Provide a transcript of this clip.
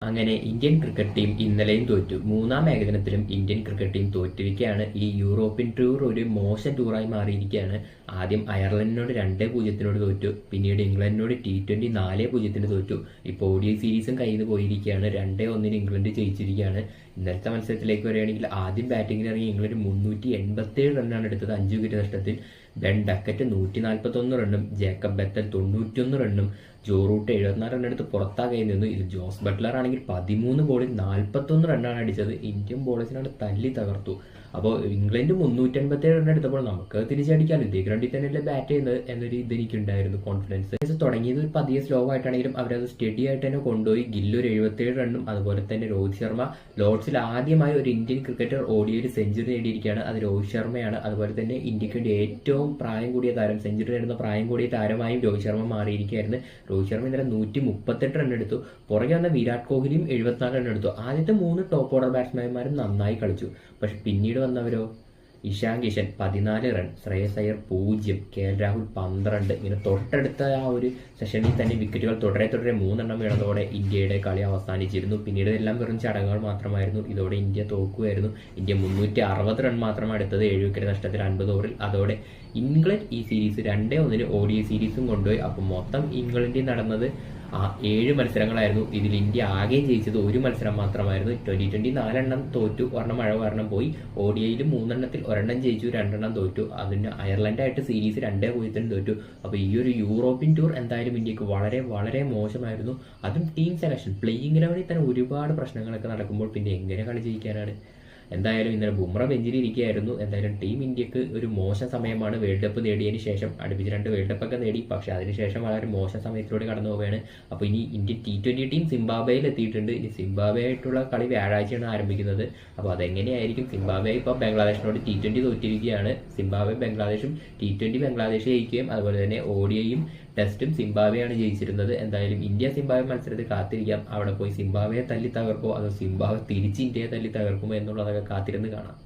അങ്ങനെ Indian cricket team ഇന്നലെയും തോറ്റു. മൂന്നാം ഏകദിനത്തിലും ഇന്ത്യൻ ക്രിക്കറ്റ് ടീം തോറ്റിരിക്കുകയാണ്. ഈ യൂറോപ്യൻ ടൂർ ഒരു മോശം ടൂറായി മാറിയിരിക്കുകയാണ്. ആദ്യം അയർലൻഡിനോട് 2-0 തോറ്റു, പിന്നീട് ഇംഗ്ലണ്ടിനോട് T20 4-0 തോറ്റു. ഇപ്പോൾ ODI സീരീസും കയ്യിൽ നിന്ന് പോയിരിക്കുകയാണ്. 2-1 ഇംഗ്ലണ്ട് ജയിച്ചിരിക്കുകയാണ്. ഇന്നലത്തെ മത്സരത്തിലേക്ക് വരികയാണെങ്കിൽ ആദ്യം ബാറ്റിംഗിൽ ഇറങ്ങി ഇംഗ്ലണ്ട് 387 റണ്ണാണ് എടുത്തത് 5 വിക്കറ്റ് നഷ്ടത്തിൽ. ബെൻ ഡക്കറ്റ് 141 റണ്ണും ജേക്കബ് ബെത്തൽ 91 റണ്ണും ജോ റൂട്ട് 74 റണ്ണെടുത്ത് പുറത്താകെ നിന്നു. ഇത് ജോസ് ബട്ട്ലർ ആണെങ്കിൽ 13 ബോളിൽ 41 റണ്ണാണ് അടിച്ചത്. ഇന്ത്യൻ ബോളേഴ്സിനാണ് തല്ലി തകർത്തു. അപ്പോൾ ഇംഗ്ലണ്ട് 387 റൺ എടുത്തപ്പോൾ നമുക്ക് തിരിച്ചടിക്കാൻ ഇതേ ഗ്രൗണ്ടിൽ തന്നെയല്ലേ ബാറ്റ് ചെയ്യുന്നത് എന്നൊരു ഇതെനിക്കുണ്ടായിരുന്നു, കോൺഫിഡൻസ്. തുടങ്ങിയത് പതിയെ സ്ലോ ആയിട്ടാണെങ്കിലും അവരത് സ്റ്റഡി ആയിട്ട് തന്നെ കൊണ്ടുപോയി. ഗില്ല് ഒരു 77 റണ്ണും അതുപോലെ തന്നെ രോഹിത് ശർമ്മ ലോർഡ്സിൽ ആദ്യമായി ഒരു ഇന്ത്യൻ ക്രിക്കറ്റർ ODIയിൽ സെഞ്ചുറി നേടിയിരിക്കുകയാണ്. അത് രോഹിത് ശർമ്മയാണ്. അതുപോലെ തന്നെ ഇന്ത്യക്ക് വേണ്ടി ഏറ്റവും പ്രായം കൂടിയ താരം, സെഞ്ചുറി നേടുന്ന പ്രായം കൂടിയ താരമായും രോഹിത് ശർമ്മ മാറിയിരിക്കുകയായിരുന്നു. രോഹിത് ശർമ്മ ഇന്നലെ 138 റൺ എടുത്തു. പുറകെ വന്ന വിരാട് കോഹ്ലിയും 74 റൺ എടുത്തു. ആദ്യത്തെ 3 ടോപ്പ് ഓർഡർ ബാറ്റ്സ്മാൻമാരും നന്നായി കളിച്ചു. പക്ഷെ പിന്നീട് വന്നവരോ, ഇഷാൻ കിഷൻ 14 റൺ, ശ്രേയസ് അയ്യർ 0, KL രാഹുൽ 12. ഇങ്ങനെ തൊട്ടടുത്ത ആ ഒരു സെഷനിൽ തന്നെ വിക്കറ്റുകൾ തുടരെ 3 വീണതോടെ ഇന്ത്യയുടെ കളി അവസാനിച്ചിരുന്നു. പിന്നീട് എല്ലാം വെറും ചടങ്ങുകൾ മാത്രമായിരുന്നു. ഇതോടെ ഇന്ത്യ തോക്കുമായിരുന്നു. ഇന്ത്യ 360 റൺ മാത്രമാണ് എടുത്തത്, 7 വിക്കറ്റ് നഷ്ടത്തിൽ 50 ഓവറിൽ. അതോടെ ഇംഗ്ലണ്ട് ഈ സീരീസ് 2-1 ODI സീരീസും കൊണ്ടുപോയി. അപ്പം മൊത്തം ഇംഗ്ലണ്ടിൽ നടന്നത് 7 മത്സരങ്ങളായിരുന്നു. ഇതിൽ ഇന്ത്യ ആകെ ജയിച്ചത് 1 മത്സരം മാത്രമായിരുന്നു. T20 4 തോറ്റു, ഒരെണ്ണം മഴ കാരണം പോയി. ODIയിൽ 3 ഒരെണ്ണം ജയിച്ചു, 2 തോറ്റു. അതിന് അയർലൻഡായിട്ട് സീരീസ് 2-0 തോറ്റു. അപ്പോൾ ഈ ഒരു യൂറോപ്യൻ ടൂർ എന്തായാലും ഇന്ത്യക്ക് വളരെ വളരെ മോശമായിരുന്നു. അതും ടീം സെലക്ഷൻ, പ്ലേയിങ് ലെവലിൽ തന്നെ ഒരുപാട് പ്രശ്നങ്ങളൊക്കെ നടക്കുമ്പോൾ പിന്നെ എങ്ങനെ കളി ജയിക്കാനാണ്? എന്തായാലും ഇന്നലെ ബുംറ ബെഞ്ചിൽ ഇരിക്കുകയായിരുന്നു. എന്തായാലും ടീം ഇന്ത്യക്ക് ഒരു മോശം സമയമാണ്. വേൾഡ് കപ്പ് നേടിയതിന് ശേഷം അടുപ്പിച്ച് 2 വേൾഡ് കപ്പൊക്കെ നേടി. പക്ഷേ അതിനുശേഷം വളരെ മോശം സമയത്തിലൂടെ കടന്നു പോവുകയാണ്. അപ്പോൾ ഇനി ഇന്ത്യൻ T20 ടീം സിംബാബ്വേയിൽ എത്തിയിട്ടുണ്ട്. ഇനി സിംബാബ്വെ ആയിട്ടുള്ള കളി വ്യാഴാഴ്ചയാണ് ആരംഭിക്കുന്നത്. അപ്പോൾ അതെങ്ങനെയായിരിക്കും? സിംബാബ്വെ ഇപ്പോൾ ബംഗ്ലാദേശിനോട് T20 തോറ്റിരിക്കുകയാണ്. സിംബാബ്വെ ബംഗ്ലാദേശും T20 ബംഗ്ലാദേശ് ജയിക്കുകയും അതുപോലെ തന്നെ ODIയും ടെസ്റ്റും സിംബാബ്വെയാണ് ജയിച്ചിരുന്നത്. എന്തായാലും ഇന്ത്യ സിംബാബ്വെ മത്സരത്തിൽ കാത്തിരിക്കാം. അവിടെ പോയി സിംബാബ്വെയെ തല്ലി തകർക്കോ അതോ സിംബാബ്വെ തിരിച്ച് ഇന്ത്യയെ തല്ലി തകർക്കുമോ എന്നുള്ളതൊക്കെ കാത്തിരുന്ന് കാണാം.